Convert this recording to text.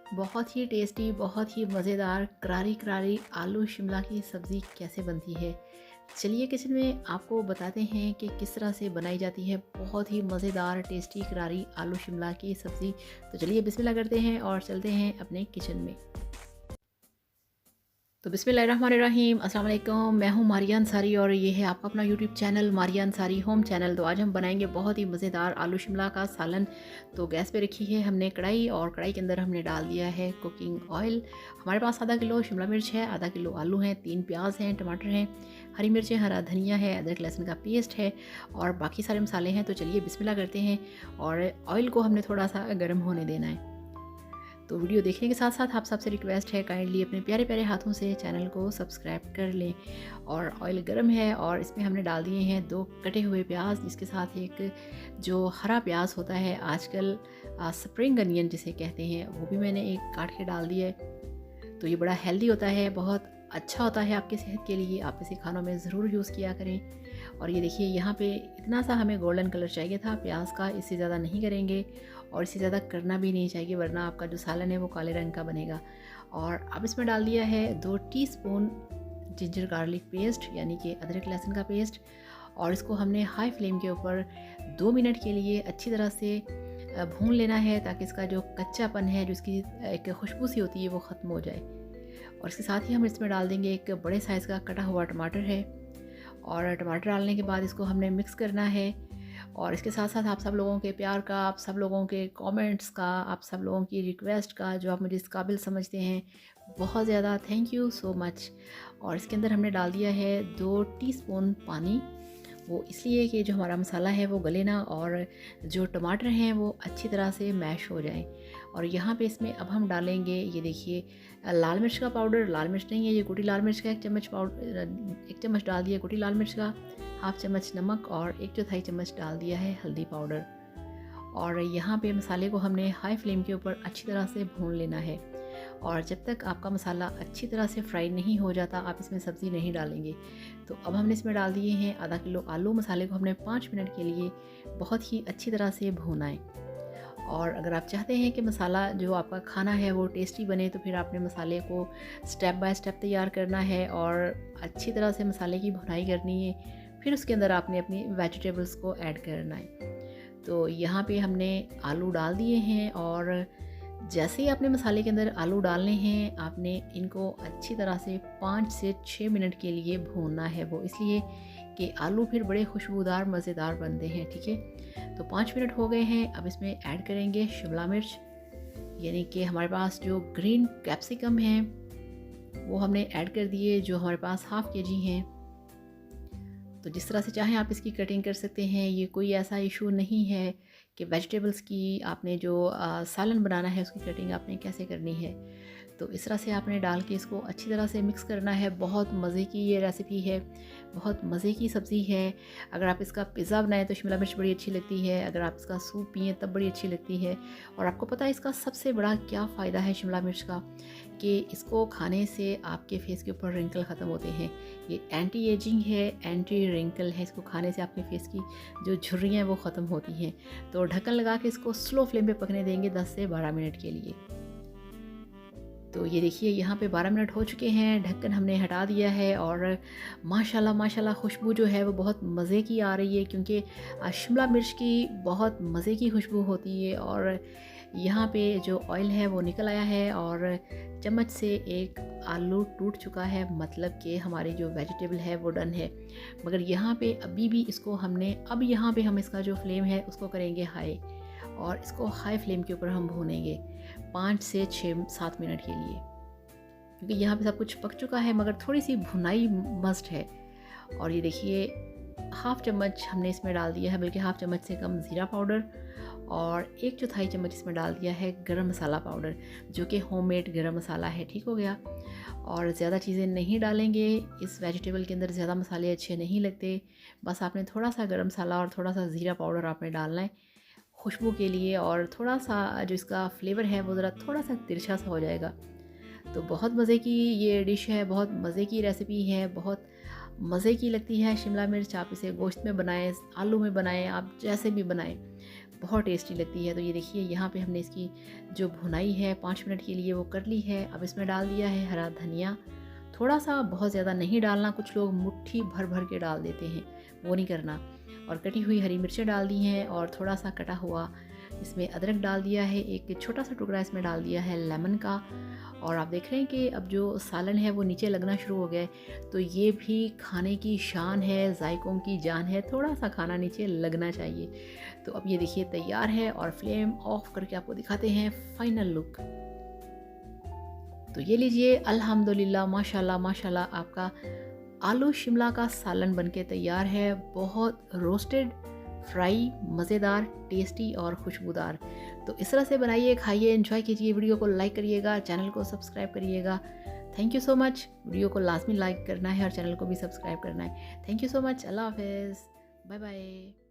बहुत ही टेस्टी, बहुत ही मज़ेदार करारी करारी आलू शिमला की सब्ज़ी कैसे बनती है। चलिए किचन में आपको बताते हैं कि किस तरह से बनाई जाती है बहुत ही मज़ेदार टेस्टी करारी आलू शिमला की सब्ज़ी। तो चलिए बिस्मिल्लाह करते हैं और चलते हैं अपने किचन में। तो बिस्मिल्लाहिर्रहमानिर्रहीम, अस्सलाम वालेकुम। मैं हूँ मारिया अंसारी और ये है आपका अपना YouTube channel Maria Ansari home channel. तो आज हम बनाएंगे बहुत ही मज़ेदार आलू शिमला का सालन। तो गैस पे रखी है हमने कढ़ाई और कढ़ाई के अंदर हमने डाल दिया है कुकिंग ऑयल। हमारे पास आधा किलो शिमला मिर्च है, आधा किलो आलू हैं, 3 प्याज हैं, टमाटर हैं, हरी मिर्च है, हरा धनिया है, अदरक लहसुन का पेस्ट है और बाकी सारे मसाले हैं। तो चलिए बिस्मिल्लाह करते हैं और ऑयल को हमने थोड़ा सा गर्म होने देना है। तो वीडियो देखने के साथ साथ आप सबसे रिक्वेस्ट है काइंडली अपने प्यारे प्यारे हाथों से चैनल को सब्सक्राइब कर लें। और ऑयल गर्म है और इसमें हमने डाल दिए हैं 2 कटे हुए प्याज, जिसके साथ एक जो हरा प्याज होता है आजकल स्प्रिंग अनियन जिसे कहते हैं, वो भी मैंने एक काट के डाल दिया है। तो ये बड़ा हेल्दी होता है, बहुत अच्छा होता है आपकी सेहत के लिए, आप इसे खानों में ज़रूर यूज़ किया करें। और ये देखिए यहाँ पे इतना सा हमें गोल्डन कलर चाहिए था प्याज का, इससे ज़्यादा नहीं करेंगे और इससे ज़्यादा करना भी नहीं चाहिए, वरना आपका जो सालन है वो काले रंग का बनेगा। और अब इसमें डाल दिया है 2 टीस्पून जिंजर गार्लिक पेस्ट, यानी कि अदरक लहसुन का पेस्ट। और इसको हमने हाई फ्लेम के ऊपर 2 मिनट के लिए अच्छी तरह से भून लेना है, ताकि इसका जो कच्चापन है, जो इसकी एक खुशबू सी होती है, वो ख़त्म हो जाए। और इसके साथ ही हम इसमें डाल देंगे एक बड़े साइज़ का कटा हुआ टमाटर है। और टमाटर डालने के बाद इसको हमने मिक्स करना है। और इसके साथ साथ आप सब लोगों के प्यार का, आप सब लोगों के कमेंट्स का, आप सब लोगों की रिक्वेस्ट का, जो आप मुझे इस काबिल समझते हैं, बहुत ज़्यादा थैंक यू सो मच। और इसके अंदर हमने डाल दिया है 2 टीस्पून पानी, वो इसलिए कि जो हमारा मसाला है वो गले ना और जो टमाटर हैं वो अच्छी तरह से मैश हो जाएं। और यहाँ पे इसमें अब हम डालेंगे, ये देखिए लाल मिर्च का पाउडर, लाल मिर्च नहीं है ये कुटी लाल मिर्च का 1 चम्मच पाउडर, 1 चम्मच डाल दिया कुटी लाल मिर्च का, हाफ चम्मच नमक और 1/4 चम्मच डाल दिया है हल्दी पाउडर। और यहाँ पे मसाले को हमने हाई फ्लेम के ऊपर अच्छी तरह से भून लेना है। और जब तक आपका मसाला अच्छी तरह से फ्राई नहीं हो जाता, आप इसमें सब्ज़ी नहीं डालेंगे। तो अब हमने इसमें डाल दिए हैं आधा किलो आलू। मसाले को हमने 5 मिनट के लिए बहुत ही अच्छी तरह से भूना है। और अगर आप चाहते हैं कि मसाला जो आपका खाना है वो टेस्टी बने, तो फिर आपने मसाले को स्टेप बाय स्टेप तैयार करना है और अच्छी तरह से मसाले की भुनाई करनी है। फिर उसके अंदर आपने अपनी वेजिटेबल्स को ऐड करना है। तो यहाँ पे हमने आलू डाल दिए हैं और जैसे ही आपने मसाले के अंदर आलू डालने हैं, आपने इनको अच्छी तरह से 5 से 6 मिनट के लिए भूनना है। वो इसलिए कि आलू फिर बड़े खुशबूदार मज़ेदार बनते हैं, ठीक है। तो 5 मिनट हो गए हैं। अब इसमें ऐड करेंगे शिमला मिर्च, यानी कि हमारे पास जो ग्रीन कैप्सिकम है वो हमने ऐड कर दिए, जो हमारे पास हाफ़ केजी हैं। तो जिस तरह से चाहें आप इसकी कटिंग कर सकते हैं, ये कोई ऐसा इशू नहीं है कि वेजिटेबल्स की आपने जो सालन बनाना है उसकी कटिंग आपने कैसे करनी है। तो इस तरह से आपने डाल के इसको अच्छी तरह से मिक्स करना है। बहुत मज़े की ये रेसिपी है, बहुत मज़े की सब्ज़ी है। अगर आप इसका पिज़्ज़ा बनाएं तो शिमला मिर्च बड़ी अच्छी लगती है, अगर आप इसका सूप पिए तब बड़ी अच्छी लगती है। और आपको पता है इसका सबसे बड़ा क्या फ़ायदा है शिमला मिर्च का, कि इसको खाने से आपके फेस के ऊपर रिंकल ख़त्म होते हैं। ये एंटी एजिंग है, एंटी रिंकल है। इसको खाने से आपके फेस की जो झुर्रियाँ हैं वो ख़त्म होती हैं। तो ढक्कन लगा के इसको स्लो फ्लेम पे पकने देंगे 10 से 12 मिनट के लिए। तो ये देखिए यहाँ पे 12 मिनट हो चुके हैं, ढक्कन हमने हटा दिया है और माशाल्लाह माशाल्लाह खुशबू जो है वो बहुत मज़े की आ रही है, क्योंकि शिमला मिर्च की बहुत मज़े की खुशबू होती है। और यहाँ पे जो ऑयल है वो निकल आया है और चम्मच से एक आलू टूट चुका है, मतलब कि हमारी जो वेजिटेबल है वो डन है। मगर यहाँ पे अभी भी इसको हमने, अब यहाँ पे हम इसका जो फ्लेम है उसको करेंगे हाई, और इसको हाई फ्लेम के ऊपर हम भूनेंगे 5 से 6-7 मिनट के लिए, क्योंकि यहाँ पे सब कुछ पक चुका है, मगर थोड़ी सी भुनाई मस्ट है। और ये देखिए हाफ़ चम्मच हमने इसमें डाल दिया है, बल्कि हाफ़ चम्मच से कम ज़ीरा पाउडर, और 1/4 चम्मच इसमें डाल दिया है गरम मसाला पाउडर, जो कि होममेड गरम मसाला है। ठीक हो गया। और ज़्यादा चीज़ें नहीं डालेंगे, इस वेजिटेबल के अंदर ज़्यादा मसाले अच्छे नहीं लगते। बस आपने थोड़ा सा गरम मसाला और थोड़ा सा ज़ीरा पाउडर आपने डालना है खुशबू के लिए, और थोड़ा सा जो इसका फ्लेवर है वो ज़रा थोड़ा सा तिरछा सा हो जाएगा। तो बहुत मज़े की ये डिश है, बहुत मज़े की रेसिपी है, बहुत मज़े की लगती है शिमला मिर्च। आप इसे गोश्त में बनाएं, आलू में बनाएं, आप जैसे भी बनाएं, बहुत टेस्टी लगती है। तो ये देखिए यहाँ पे हमने इसकी जो भुनाई है 5 मिनट के लिए वो कर ली है। अब इसमें डाल दिया है हरा धनिया, थोड़ा सा, बहुत ज़्यादा नहीं डालना, कुछ लोग मुट्ठी भर भर के डाल देते हैं, वो नहीं करना। और कटी हुई हरी मिर्चें डाल दी हैं और थोड़ा सा कटा हुआ इसमें अदरक डाल दिया है, एक छोटा सा टुकड़ा इसमें डाल दिया है लेमन का। और आप देख रहे हैं कि अब जो सालन है वो नीचे लगना शुरू हो गया है। तो ये भी खाने की शान है, जायकों की जान है, थोड़ा सा खाना नीचे लगना चाहिए। तो अब ये देखिए तैयार है और फ्लेम ऑफ करके आपको दिखाते हैं फाइनल लुक। तो ये लीजिए, अल्हम्दुलिल्लाह, माशाल्लाह माशाल्लाह, आपका आलू शिमला का सालन बनके तैयार है। बहुत रोस्टेड, फ्राई, मज़ेदार, टेस्टी और खुशबूदार। तो इस तरह से बनाइए, खाइए, एंजॉय कीजिए। वीडियो को लाइक करिएगा, चैनल को सब्सक्राइब करिएगा। Thank you so much. Video को लाजमी लाइक करना है और चैनल को भी सब्सक्राइब करना है। Thank you so much. अल्लाह हाफ़िज़, बाय बाय।